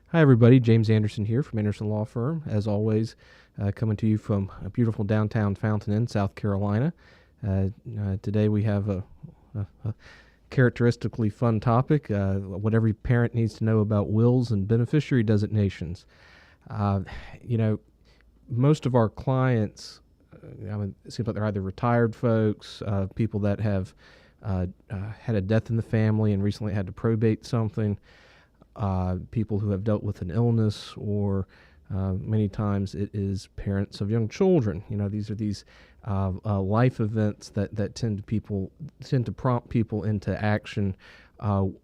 Hi, everybody. James Anderson here from Anderson Law Firm. As always, coming to you from a beautiful downtown Fountain Inn, South Carolina. Today we have a characteristically fun topic, what every parent needs to know about wills and beneficiary designations. Uh, you know, most of our clients, it seems like they're either retired folks, people that have had a death in the family and recently had to probate something, people who have dealt with an illness, or many times it is parents of young children. These are these life events that tend to prompt people into action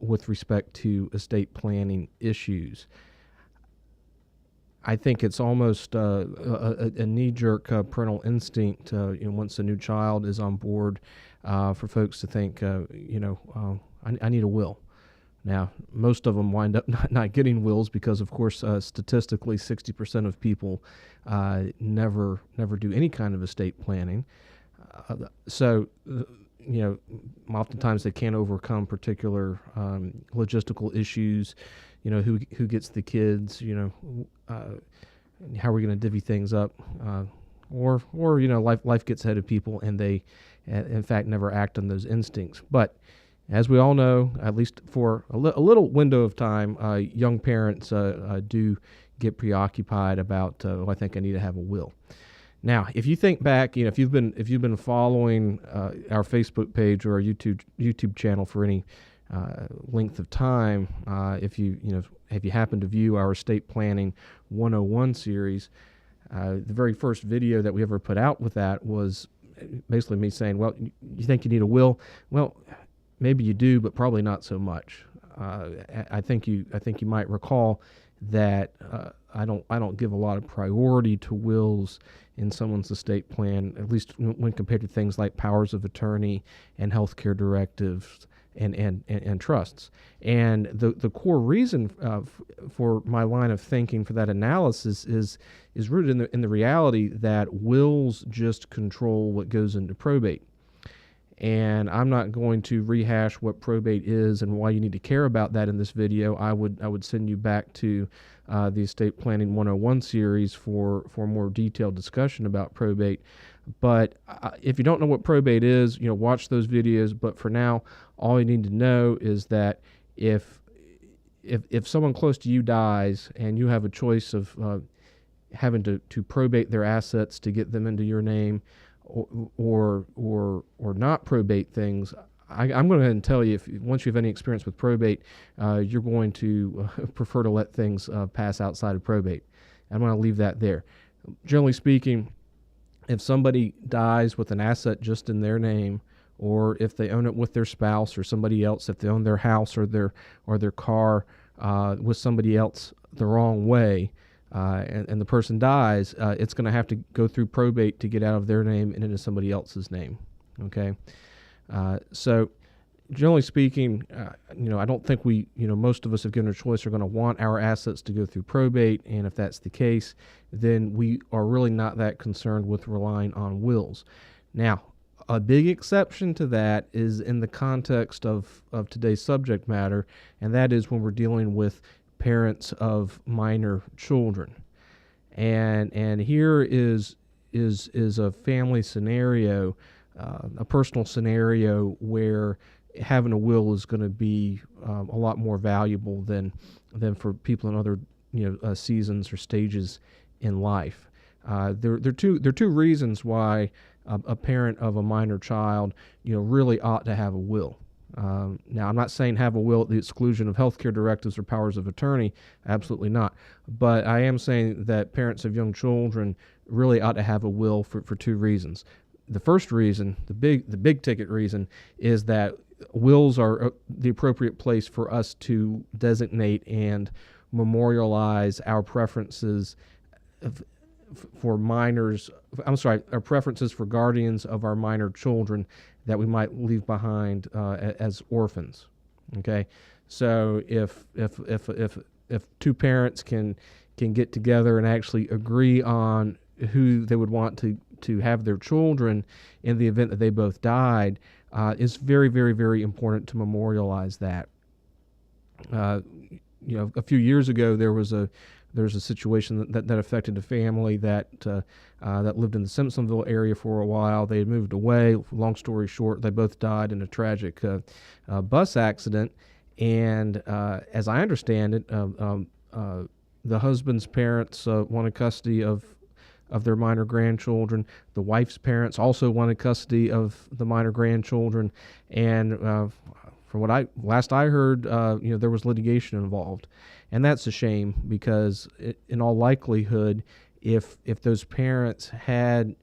with respect to estate planning issues. I think it's almost a knee-jerk parental instinct, once a new child is on board, for folks to think, I need a will. Now, most of them wind up not getting wills because, of course, statistically, 60% of people never do any kind of estate planning. Oftentimes they can't overcome particular logistical issues. Who gets the kids? How are we going to divvy things up? Or life gets ahead of people, and they, in fact, never act on those instincts. But as we all know, at least for a little window of time, young parents do get preoccupied about, I think I need to have a will. Now, if you think back, if you've been following our Facebook page or our YouTube channel for any length of time, if you happen to view our estate planning 101 series, the very first video that we ever put out with that was basically me saying, well, you think you need a will? Well, maybe you do, but probably not so much. I think you might recall that I don't give a lot of priority to wills in someone's estate plan, at least when compared to things like powers of attorney and healthcare directives and trusts. And the core reason for my line of thinking for that analysis is rooted in the reality that wills just control what goes into probate. And I'm not going to rehash what probate is and why you need to care about that in this video. I would send you back to the Estate Planning 101 series for more detailed discussion about probate. But if you don't know what probate is, watch those videos. But for now, all you need to know is that if someone close to you dies and you have a choice of having to probate their assets to get them into your name, or not probate things, I'm going to tell you, once you have any experience with probate, you're going to prefer to let things pass outside of probate. I'm going to leave that there. Generally speaking, if somebody dies with an asset just in their name, or if they own it with their spouse or somebody else, if they own their house or their car with somebody else the wrong way, and the person dies, it's going to have to go through probate to get out of their name and into somebody else's name. Okay, so generally speaking, I don't think most of us, if given a choice, are going to want our assets to go through probate. And if that's the case, then we are really not that concerned with relying on wills. Now, a big exception to that is in the context of today's subject matter, and that is when we're dealing with parents of minor children. And here is a family scenario, a personal scenario where having a will is going to be a lot more valuable than for people in other seasons or stages in life. There are two reasons why a parent of a minor child really ought to have a will. Now, I'm not saying have a will at the exclusion of healthcare directives or powers of attorney. Absolutely not. But I am saying that parents of young children really ought to have a will for two reasons. The first reason, the big ticket reason, is that wills are the appropriate place for us to designate and memorialize our preferences for minors. Our preferences for guardians of our minor children that we might leave behind as orphans. Okay, so if two parents can get together and actually agree on who they would want to have their children in the event that they both died, it's very, very, very important to memorialize that. a few years ago there's a situation that affected a family that lived in the Simpsonville area for a while. They had moved away. Long story short, they both died in a tragic bus accident. And as I understand it, the husband's parents wanted custody of their minor grandchildren. The wife's parents also wanted custody of the minor grandchildren. And from what last I heard, there was litigation involved. And that's a shame because in all likelihood, if those parents had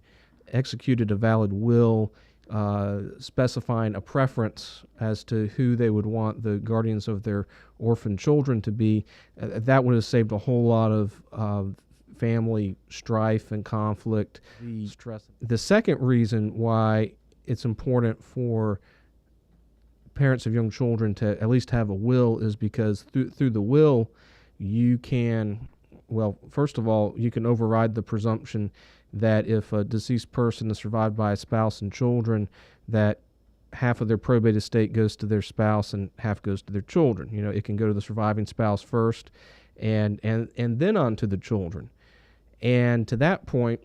executed a valid will specifying a preference as to who they would want the guardians of their orphan children to be, that would have saved a whole lot of family strife and conflict. The second reason why it's important for parents of young children to at least have a will is because through the will, you can, well, first of all, you can override the presumption that if a deceased person is survived by a spouse and children, that half of their probate estate goes to their spouse and half goes to their children. It can go to the surviving spouse first and then on to the children. And to that point,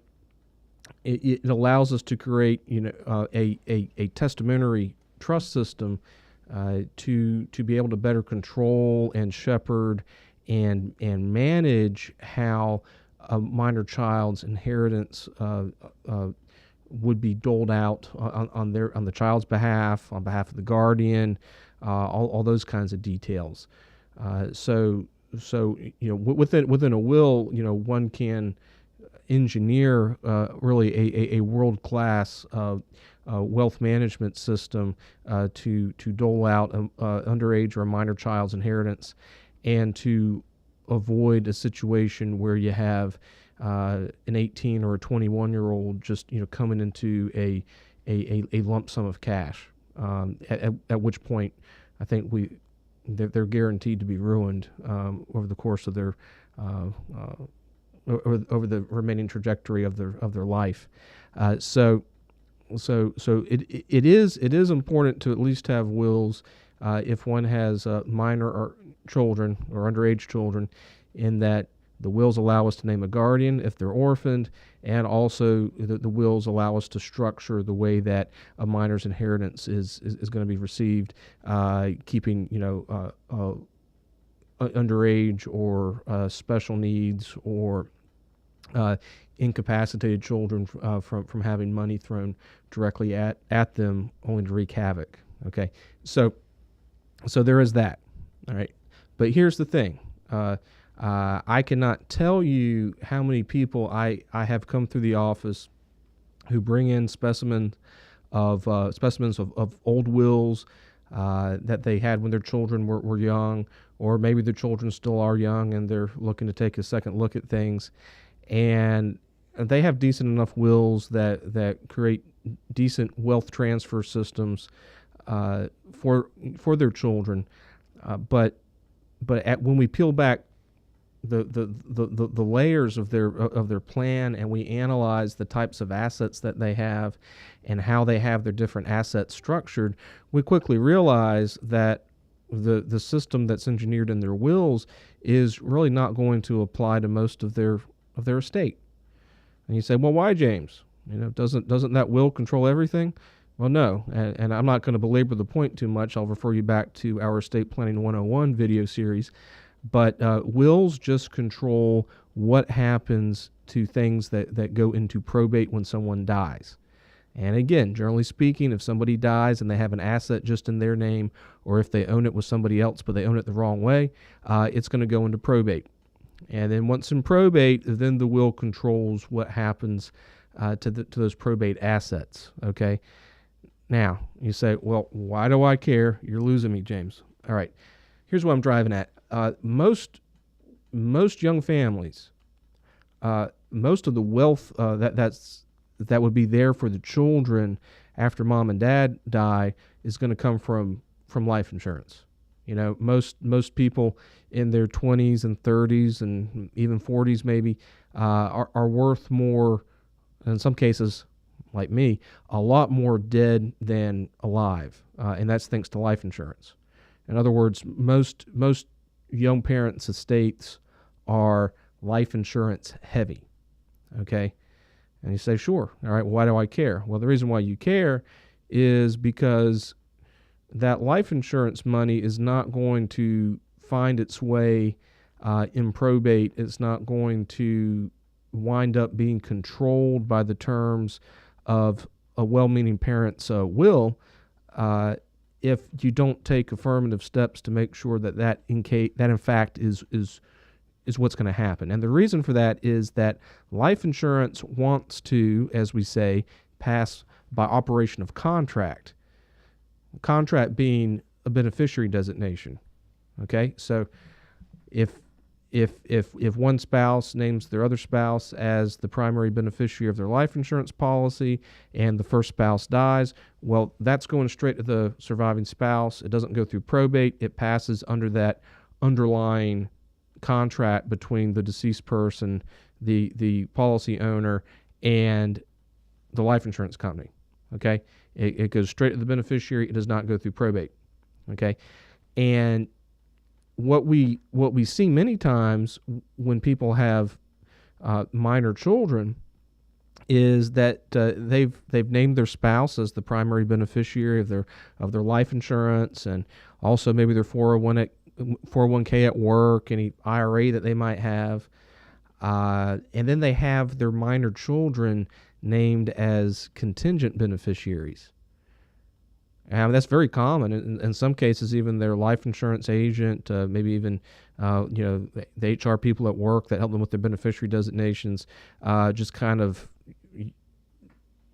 it allows us to create, a testamentary trust system to be able to better control and shepherd and manage how a minor child's inheritance would be doled out on the child's behalf, on behalf of the guardian, all those kinds of details. So within a will, one can engineer really a world-class wealth management system to dole out underage or a minor child's inheritance, and to avoid a situation where you have an 18 or a 21-year-old just coming into a lump sum of cash. At which point, I think they're guaranteed to be ruined over the course of their over the remaining trajectory of their life. So it is important to at least have wills if one has minor or children or underage children, in that the wills allow us to name a guardian if they're orphaned, and also the wills allow us to structure the way that a minor's inheritance is going to be received, keeping underage or special needs or incapacitated children from having money thrown directly at them, only to wreak havoc. Okay, so there is that. All right, but here's the thing. I cannot tell you how many people I have come through the office who bring in specimens of old wills that they had when their children were young, or maybe their children still are young and they're looking to take a second look at things, and they have decent enough wills that create decent wealth transfer systems for their children, but when we peel back the layers of their plan, and we analyze the types of assets that they have and how they have their different assets structured, we quickly realize that the system that's engineered in their wills is really not going to apply to most of their estate. And you say, well, why, James? Doesn't that will control everything? Well, no, and I'm not going to belabor the point too much. I'll refer you back to our Estate Planning 101 video series. But wills just control what happens to things that go into probate when someone dies. And again, generally speaking, if somebody dies and they have an asset just in their name, or if they own it with somebody else but they own it the wrong way, it's going to go into probate. And then once in probate, then the will controls what happens to those probate assets. Okay. Now you say, well, why do I care? You're losing me, James. All right. Here's what I'm driving at. Most young families, most of the wealth that would be there for the children after mom and dad die is going to come from life insurance. Most people in their 20s and 30s and even 40s maybe are worth more, in some cases, like me, a lot more dead than alive, and that's thanks to life insurance. In other words, most young parents' estates are life insurance heavy. Okay. And you say, sure. All right. Why do I care? Well, the reason why you care is because that life insurance money is not going to find its way in probate. It's not going to wind up being controlled by the terms of a well-meaning parent's will if you don't take affirmative steps to make sure that in fact is what's going to happen. And the reason for that is that life insurance wants to, as we say, pass by operation of contract. Contract being a beneficiary designation. Okay, so if one spouse names their other spouse as the primary beneficiary of their life insurance policy and the first spouse dies, well, that's going straight to the surviving spouse. It doesn't go through probate. It passes under that underlying contract between the deceased person, the policy owner, and the life insurance company. Okay, it goes straight to the beneficiary. It does not go through probate. Okay, and what we see many times when people have minor children is that they've named their spouse as the primary beneficiary of their life insurance, and also maybe their 401k at work, any IRA that they might have, and then they have their minor children named as contingent beneficiaries. That's very common. In some cases, even their life insurance agent, maybe even the HR people at work that help them with their beneficiary designations, just kind of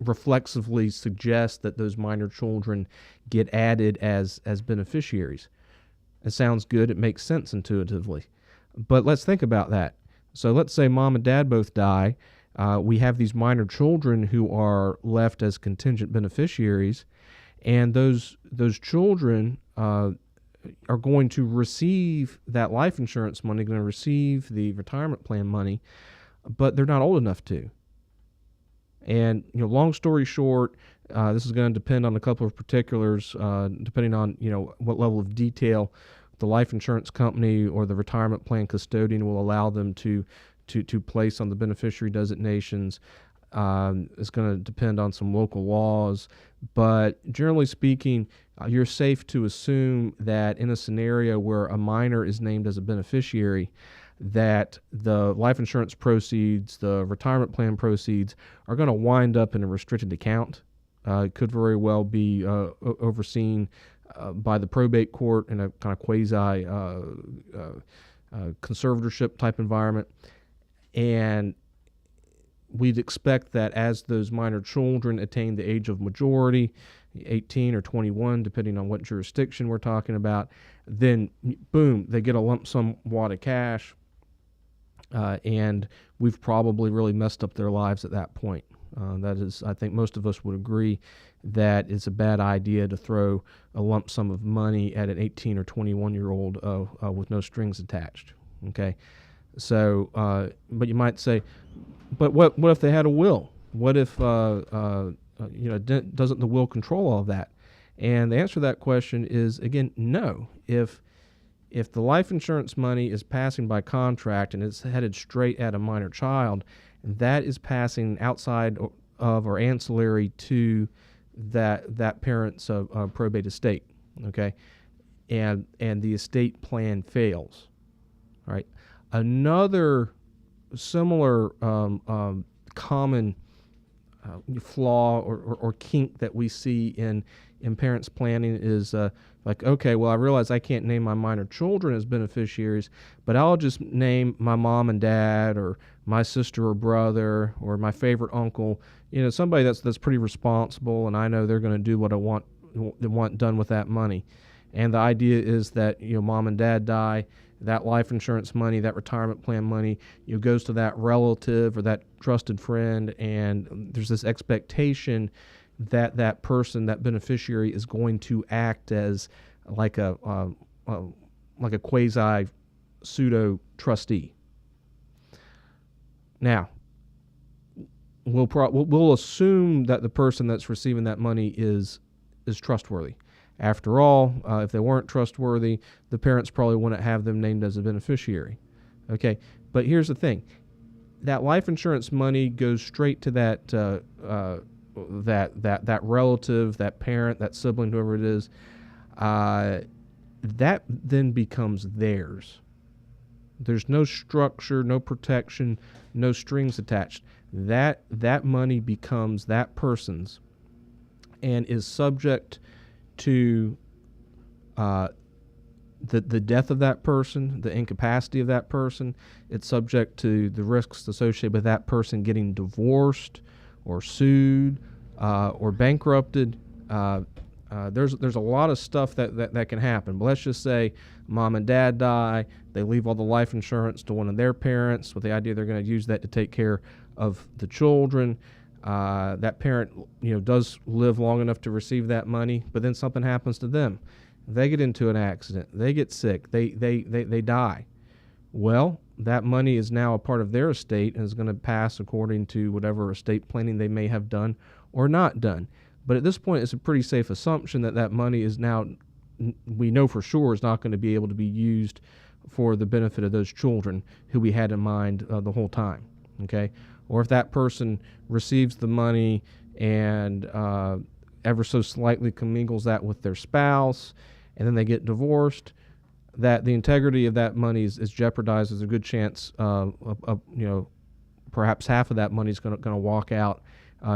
reflexively suggest that those minor children get added as beneficiaries. It sounds good. It makes sense intuitively. But let's think about that. So let's say mom and dad both die. We have these minor children who are left as contingent beneficiaries, and those children are going to receive that life insurance money, going to receive the retirement plan money, but they're not old enough to. And long story short, this is going to depend on a couple of particulars, depending on what level of detail the life insurance company or the retirement plan custodian will allow them to place on the beneficiary designations. It's going to depend on some local laws, but generally speaking, you're safe to assume that in a scenario where a minor is named as a beneficiary, that the life insurance proceeds, the retirement plan proceeds, are going to wind up in a restricted account. It could very well be overseen by the probate court in a kind of quasi conservatorship type environment. And we'd expect that as those minor children attain the age of majority, 18 or 21, depending on what jurisdiction we're talking about, then boom, they get a lump sum wad of cash, and we've probably really messed up their lives at that point. That is, I think most of us would agree that it's a bad idea to throw a lump sum of money at an 18 or 21-year-old with no strings attached. Okay, so but you might say, but what if they had a will? What if doesn't the will control all of that? And the answer to that question is, again, no. If the life insurance money is passing by contract and it's headed straight at a minor child, that is passing outside of or ancillary to that parent's probate estate. Okay, and the estate plan fails. All right, another similar common flaw or kink that we see in parents planning is like, okay, well, I realize I can't name my minor children as beneficiaries, but I'll just name my mom and dad or my sister or brother or my favorite uncle, somebody that's pretty responsible, and I know they're going to do what I want done with that money. And the idea is that mom and dad die, that life insurance money, that retirement plan money, goes to that relative or that trusted friend, and there's this expectation that that person, that beneficiary, is going to act as like a quasi pseudo trustee. Now, we'll assume that the person that's receiving that money is trustworthy. After all, if they weren't trustworthy, the parents probably wouldn't have them named as a beneficiary. Okay, but here's the thing: that life insurance money goes straight to that relative, that parent, that sibling, whoever it is. That then becomes theirs. There's no structure, no protection, no strings attached. That money becomes that person's and is subject to the death of that person, the incapacity of that person. It's subject to the risks associated with that person getting divorced or sued or bankrupted. There's a lot of stuff that can happen. But let's just say mom and dad die. They leave all the life insurance to one of their parents with the idea they're going to use that to take care of the children. That parent, does live long enough to receive that money, but then something happens to them. They get into an accident. They get sick. They die. Well, that money is now a part of their estate and is going to pass according to whatever estate planning they may have done or not done. But at this point, it's a pretty safe assumption that money is now, we know for sure, is not going to be able to be used for the benefit of those children who we had in mind the whole time. Okay? Or if that person receives the money and ever so slightly commingles that with their spouse, and then they get divorced, that the integrity of that money is jeopardized. There's a good chance, perhaps half of that money is going to walk out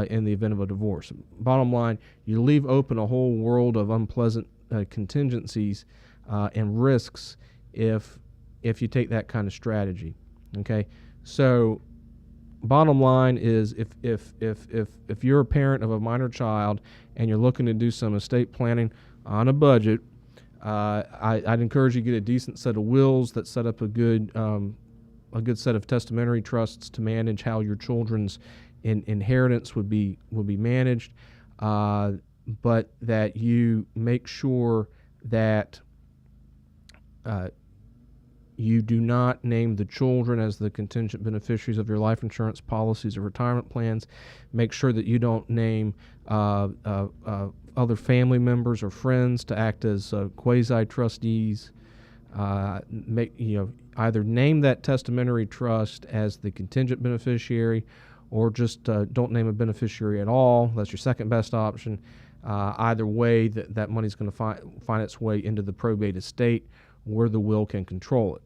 in the event of a divorce. Bottom line, you leave open a whole world of unpleasant contingencies and risks if you take that kind of strategy. Okay, so bottom line is if you're a parent of a minor child and you're looking to do some estate planning on a budget, I'd encourage you to get a decent set of wills that set up a good set of testamentary trusts to manage how your children's inheritance would be managed, but that you make sure that you do not name the children as the contingent beneficiaries of your life insurance policies or retirement plans. Make sure that you don't name other family members or friends to act as quasi-trustees. Either name that testamentary trust as the contingent beneficiary, or just don't name a beneficiary at all. That's your second best option. Either way, that money's going to find its way into the probate estate where the will can control it.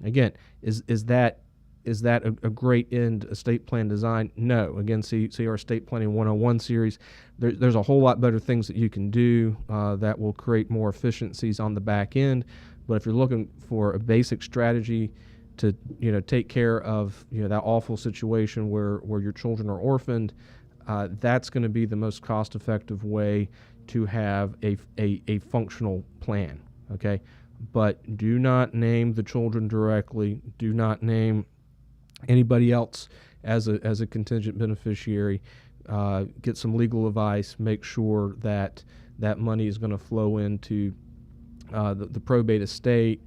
Again, is that a great end estate plan design? No. Again, see our estate planning 101 series. There's a whole lot better things that you can do that will create more efficiencies on the back end. But if you're looking for a basic strategy to take care of that awful situation where your children are orphaned, that's going to be the most cost-effective way to have a functional plan. Okay. But do not name the children directly. Do not name anybody else as a contingent beneficiary. Get some legal advice. Make sure that money is going to flow into the probate estate.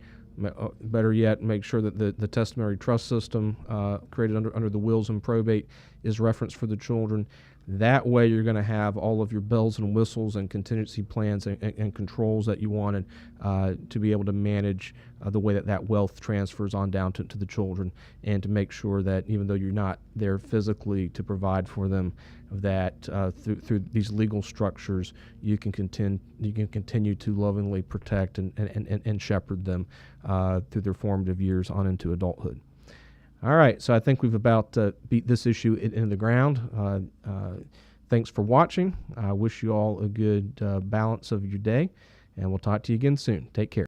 Better yet, make sure that the testamentary trust system created under the wills and probate is referenced for the children. That way you're going to have all of your bells and whistles and contingency plans and controls that you wanted to be able to manage the way that wealth transfers on down to the children, and to make sure that even though you're not there physically to provide for them, that through these legal structures you can continue to lovingly protect and shepherd them through their formative years on into adulthood. All right, so I think we've about beat this issue into the ground. Thanks for watching. I wish you all a good balance of your day, and we'll talk to you again soon. Take care.